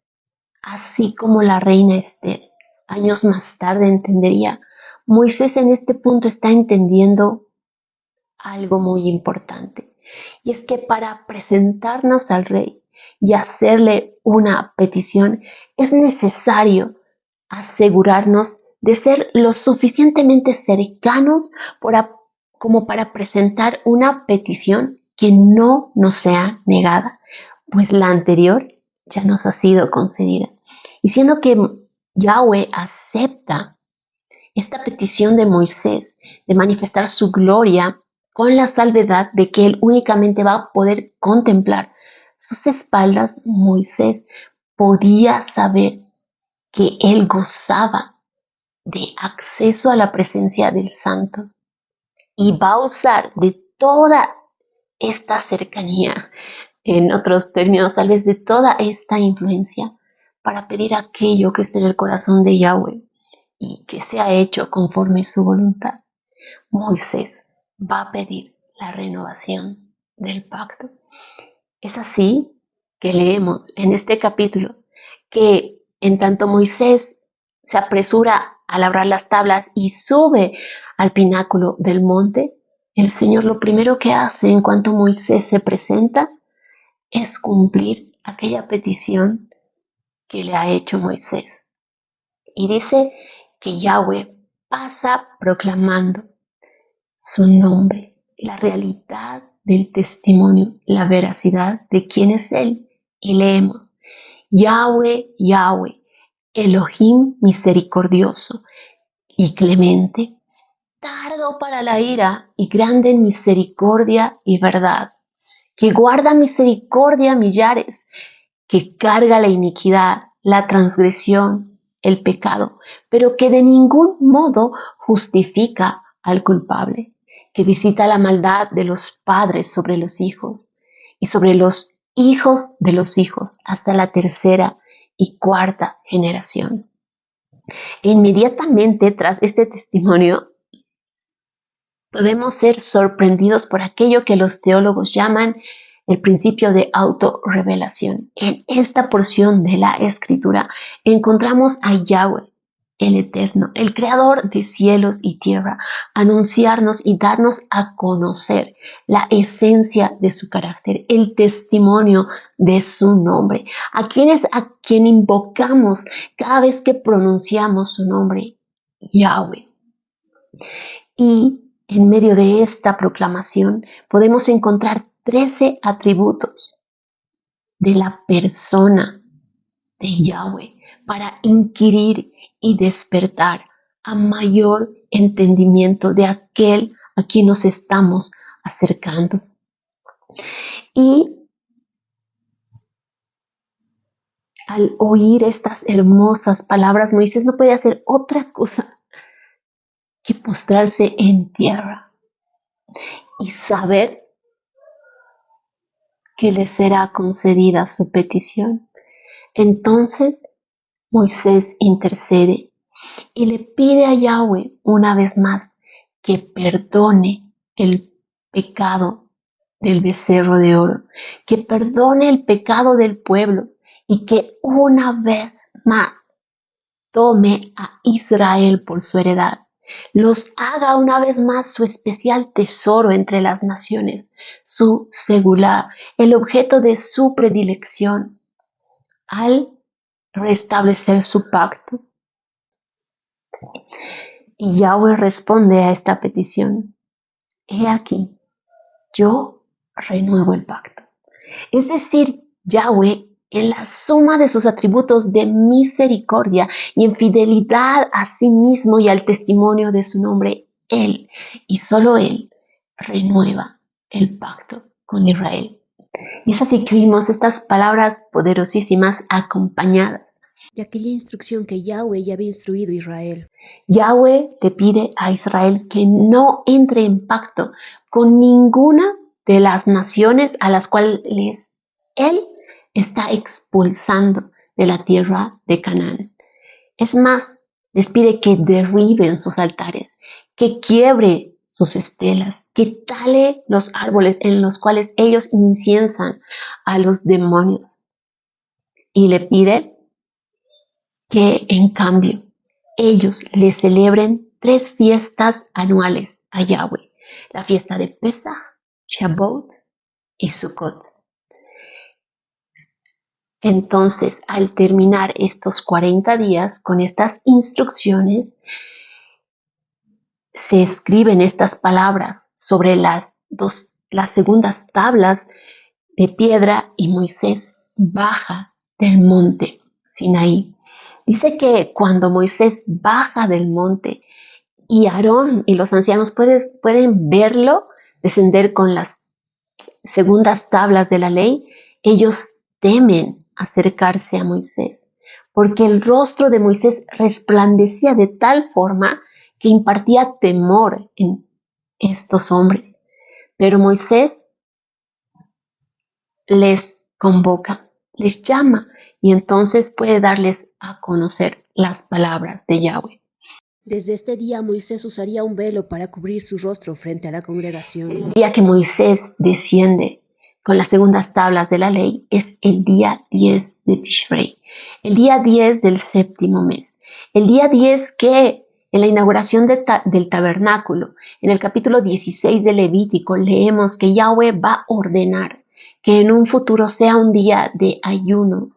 así como la reina Esther años más tarde entendería, Moisés en este punto está entendiendo algo muy importante. Y es que para presentarnos al rey y hacerle una petición es necesario asegurarnos de ser lo suficientemente cercanos como para presentar una petición que no nos sea negada, pues la anterior ya nos ha sido concedida. Y siendo que Yahweh acepta esta petición de Moisés de manifestar su gloria con la salvedad de que él únicamente va a poder contemplar sus espaldas, Moisés podía saber que él gozaba de acceso a la presencia del Santo y va a usar de toda esta cercanía, en otros términos, tal vez de toda esta influencia, para pedir aquello que está en el corazón de Yahweh y que sea hecho conforme su voluntad. Moisés va a pedir la renovación del pacto. Es así que leemos en este capítulo que en tanto Moisés se apresura a labrar las tablas y sube al pináculo del monte, el Señor lo primero que hace en cuanto Moisés se presenta es cumplir aquella petición que le ha hecho Moisés. Y dice que Yahweh pasa proclamando su nombre, la realidad del testimonio, la veracidad de quién es Él. Y leemos, Yahweh, Yahweh, Elohim misericordioso y clemente, tardo para la ira y grande en misericordia y verdad, que guarda misericordia a millares, que carga la iniquidad, la transgresión, el pecado, pero que de ningún modo justifica al culpable, que visita la maldad de los padres sobre los hijos y sobre los hijos de los hijos hasta la tercera y cuarta generación. E inmediatamente tras este testimonio, podemos ser sorprendidos por aquello que los teólogos llaman el principio de autorrevelación. En esta porción de la escritura encontramos a Yahweh, el Eterno, el Creador de cielos y tierra, anunciarnos y darnos a conocer la esencia de su carácter, el testimonio de su nombre, a quien invocamos cada vez que pronunciamos su nombre, Yahweh. Y en medio de esta proclamación podemos encontrar 13 atributos de la persona de Yahweh para inquirir y despertar a mayor entendimiento de aquel a quien nos estamos acercando. Y al oír estas hermosas palabras, Moisés no puede hacer otra cosa que postrarse en tierra y saber que le será concedida su petición. Entonces Moisés intercede y le pide a Yahweh una vez más que perdone el pecado del becerro de oro, que perdone el pecado del pueblo y que una vez más tome a Israel por su heredad, los haga una vez más su especial tesoro entre las naciones, su segulá, el objeto de su predilección, al restablecer su pacto. Y Yahweh responde a esta petición: he aquí, yo renuevo el pacto. Es decir, Yahweh, en la suma de sus atributos de misericordia y en fidelidad a sí mismo y al testimonio de su nombre, Él y solo Él renueva el pacto con Israel. Y es así que vimos estas palabras poderosísimas acompañadas de aquella instrucción que Yahweh ya había instruido a Israel. Yahweh le pide a Israel que no entre en pacto con ninguna de las naciones a las cuales Él está expulsando de la tierra de Canaán. Es más, les pide que derriben sus altares, que quiebre sus estelas, que tale los árboles en los cuales ellos inciensan a los demonios. Y le pide que en cambio ellos le celebren 3 fiestas anuales a Yahweh: la fiesta de Pesach, Shavuot y Sukkot. Entonces, al terminar estos 40 días con estas instrucciones, se escriben estas palabras sobre las segundas tablas de piedra y Moisés baja del monte Sinaí. Dice que cuando Moisés baja del monte y Aarón y los ancianos pueden verlo descender con las segundas tablas de la ley, ellos temen acercarse a Moisés, porque el rostro de Moisés resplandecía de tal forma que impartía temor en estos hombres. Pero Moisés les convoca, les llama, y entonces puede darles a conocer las palabras de Yahweh. Desde este día Moisés usaría un velo para cubrir su rostro frente a la congregación. El día que Moisés desciende con las segundas tablas de la ley es el día 10 de Tishrei, el día 10 del séptimo mes, el día 10 que en la inauguración del tabernáculo, en el capítulo 16 de Levítico, leemos que Yahweh va a ordenar que en un futuro sea un día de ayuno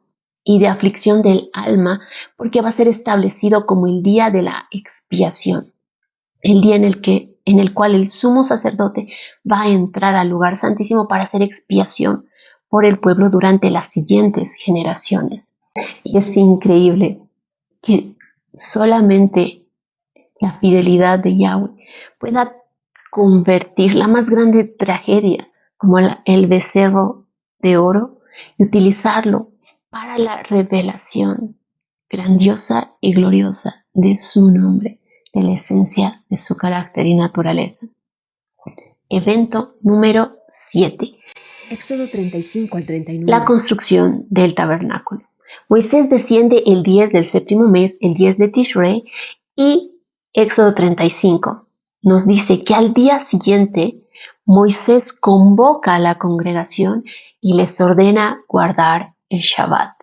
y de aflicción del alma, porque va a ser establecido como el día de la expiación, el día en el cual el sumo sacerdote va a entrar al lugar santísimo para hacer expiación por el pueblo durante las siguientes generaciones. Y es increíble que solamente la fidelidad de Yahweh pueda convertir la más grande tragedia, como el becerro de oro, y utilizarlo para la revelación grandiosa y gloriosa de su nombre, de la esencia de su carácter y naturaleza. Evento número 7. Éxodo 35 al 39. La construcción del tabernáculo. Moisés desciende el 10 del séptimo mes, el 10 de Tishrei, y Éxodo 35 nos dice que al día siguiente Moisés convoca a la congregación y les ordena guardar el Shabbat.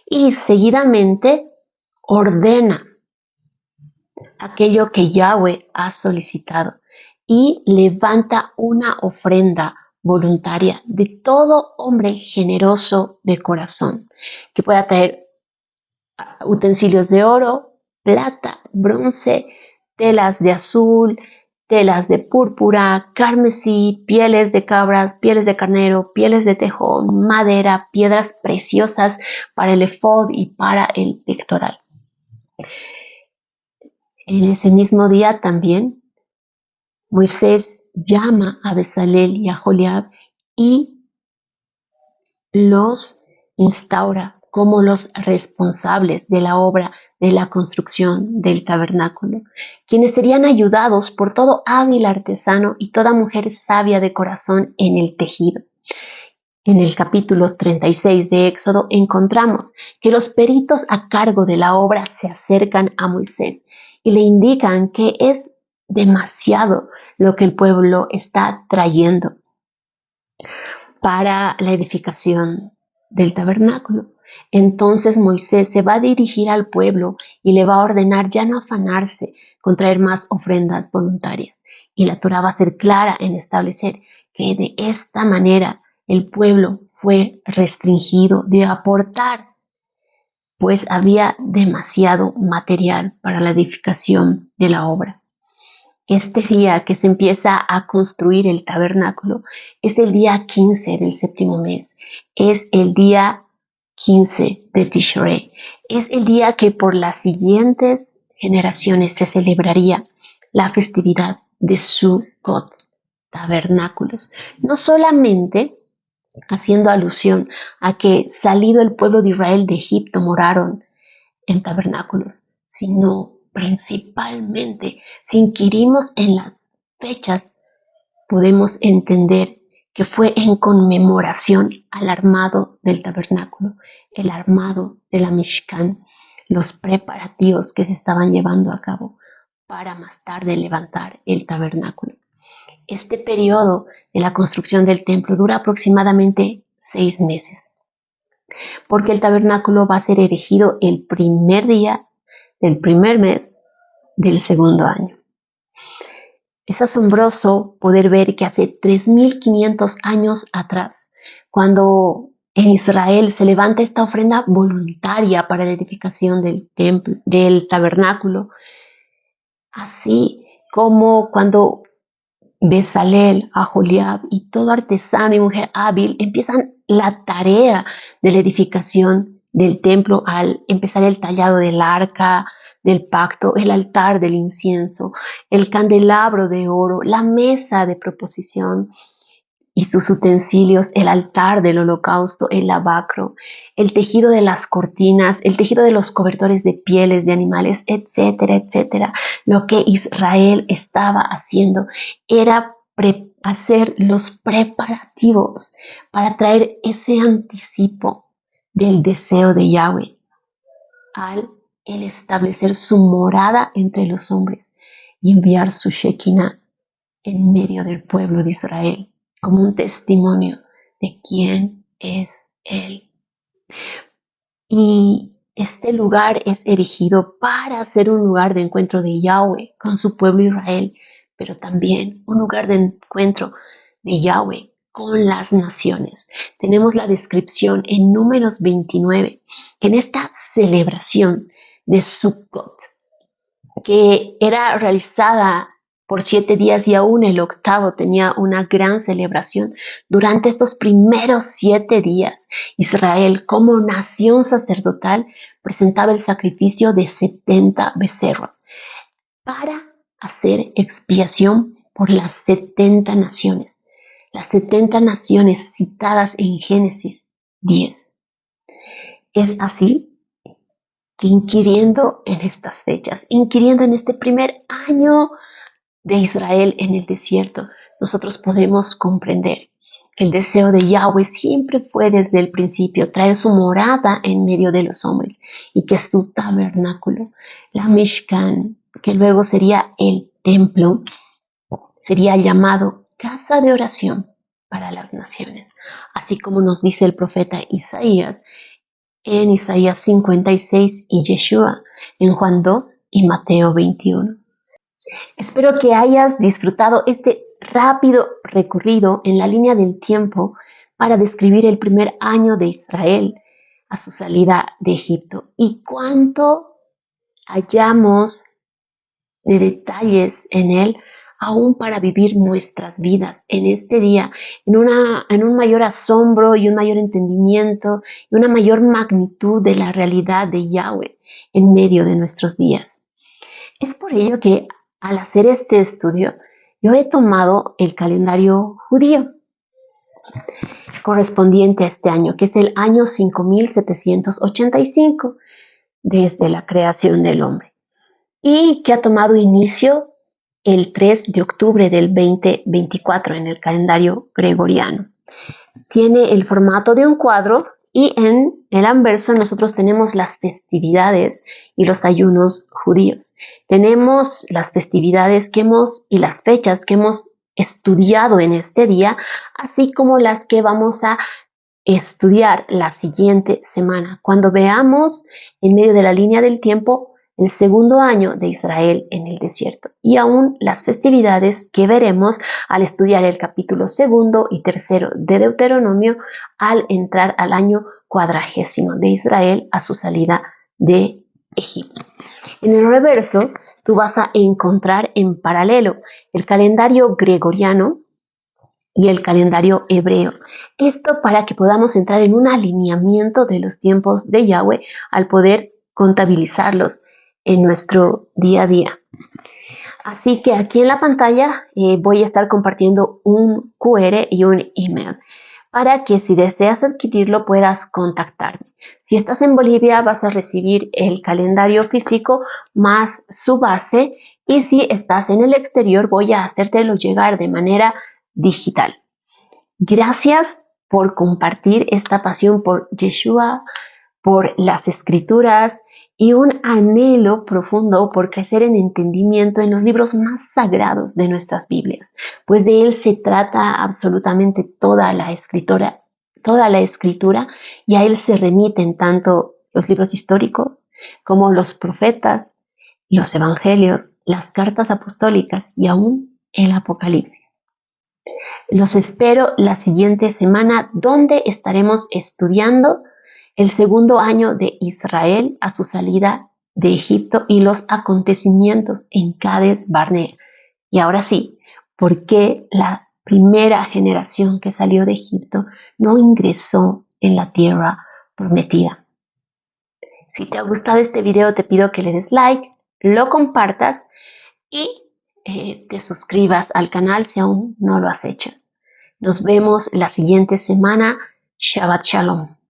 Y seguidamente ordena aquello que Yahweh ha solicitado y levanta una ofrenda voluntaria de todo hombre generoso de corazón, que pueda traer utensilios de oro, plata, bronce, telas de azul, telas de púrpura, carmesí, pieles de cabras, pieles de carnero, pieles de tejón, madera, piedras preciosas para el efod y para el pectoral. En ese mismo día también Moisés llama a Bezalel y a Joliab y los instaura como los responsables de la obra de la construcción del tabernáculo, quienes serían ayudados por todo hábil artesano y toda mujer sabia de corazón en el tejido. En el capítulo 36 de Éxodo encontramos que los peritos a cargo de la obra se acercan a Moisés y le indican que es demasiado lo que el pueblo está trayendo para la edificación del tabernáculo. Entonces Moisés se va a dirigir al pueblo y le va a ordenar ya no afanarse con traer más ofrendas voluntarias. Y la Torá va a ser clara en establecer que de esta manera el pueblo fue restringido de aportar, pues había demasiado material para la edificación de la obra. Este día que se empieza a construir el tabernáculo es el día 15 del séptimo mes. Es el día 15 de Tishrei. Es el día que por las siguientes generaciones se celebraría la festividad de Sukkot, tabernáculos. No solamente haciendo alusión a que salido el pueblo de Israel de Egipto moraron en tabernáculos, sino principalmente, si inquirimos en las fechas, podemos entender que fue en conmemoración al armado del tabernáculo, el armado de la Mishkan, los preparativos que se estaban llevando a cabo para más tarde levantar el tabernáculo. Este periodo de la construcción del templo dura aproximadamente 6 meses, porque el tabernáculo va a ser erigido el primer día del primer mes del segundo año. Es asombroso poder ver que hace 3.500 años atrás, cuando en Israel se levanta esta ofrenda voluntaria para la edificación del templo, del tabernáculo, así como cuando Bezalel, Aholiab y todo artesano y mujer hábil empiezan la tarea de la edificación del templo al empezar el tallado del arca, del pacto, el altar del incienso, el candelabro de oro, la mesa de proposición y sus utensilios, el altar del holocausto, el lavacro, el tejido de las cortinas, el tejido de los cobertores de pieles de animales, etcétera, etcétera. Lo que Israel estaba haciendo era hacer los preparativos para traer ese anticipo del deseo de Yahweh al el establecer su morada entre los hombres y enviar su Shekinah en medio del pueblo de Israel como un testimonio de quién es Él. Y este lugar es erigido para ser un lugar de encuentro de Yahweh con su pueblo Israel, pero también un lugar de encuentro de Yahweh con las naciones. Tenemos la descripción en Números 29, que en esta celebración de Sukkot, que era realizada por 7 días y aún el octavo tenía una gran celebración. Durante estos primeros 7 días, Israel como nación sacerdotal presentaba el sacrificio de 70 becerros para hacer expiación por las 70 naciones. Las 70 naciones citadas en Génesis 10. Es así que inquiriendo en estas fechas, inquiriendo en este primer año de Israel en el desierto, nosotros podemos comprender que el deseo de Yahweh siempre fue desde el principio traer su morada en medio de los hombres y que su tabernáculo, la Mishkan, que luego sería el templo, sería llamado casa de oración para las naciones, así como nos dice el profeta Isaías en Isaías 56 y Yeshua en Juan 2 y Mateo 21. Espero que hayas disfrutado este rápido recorrido en la línea del tiempo para describir el primer año de Israel a su salida de Egipto y cuánto hallamos de detalles en él aún para vivir nuestras vidas en este día, en un mayor asombro y un mayor entendimiento y una mayor magnitud de la realidad de Yahweh en medio de nuestros días. Es por ello que al hacer este estudio, yo he tomado el calendario judío correspondiente a este año, que es el año 5785 desde la creación del hombre, y que ha tomado inicio el 3 de octubre del 2024 en el calendario gregoriano. Tiene el formato de un cuadro Y en el anverso nosotros tenemos las festividades y los ayunos judíos. Tenemos las festividades y las fechas que hemos estudiado en este día, así como las que vamos a estudiar la siguiente semana, cuando veamos en medio de la línea del tiempo el segundo año de Israel en el desierto y aún las festividades que veremos al estudiar el capítulo segundo y tercero de Deuteronomio al entrar al año 40 de Israel a su salida de Egipto. En el reverso tú vas a encontrar en paralelo el calendario gregoriano y el calendario hebreo. Esto para que podamos entrar en un alineamiento de los tiempos de Yahweh al poder contabilizarlos en nuestro día a día. Así que aquí en la pantalla voy a estar compartiendo un QR y un email para que si deseas adquirirlo puedas contactarme. Si estás en Bolivia vas a recibir el calendario físico más su base y si estás en el exterior voy a hacértelo llegar de manera digital. Gracias por compartir esta pasión por Yeshua, por las escrituras y un anhelo profundo por crecer en entendimiento en los libros más sagrados de nuestras Biblias, pues de él se trata absolutamente toda la escritura y a él se remiten tanto los libros históricos como los profetas, los evangelios, las cartas apostólicas y aún el Apocalipsis. Los espero la siguiente semana donde estaremos estudiando el segundo año de Israel a su salida de Egipto y los acontecimientos en Cades Barnea. Y ahora sí, ¿por qué la primera generación que salió de Egipto no ingresó en la tierra prometida? Si te ha gustado este video te pido que le des like, lo compartas y te suscribas al canal si aún no lo has hecho. Nos vemos la siguiente semana. Shabbat Shalom.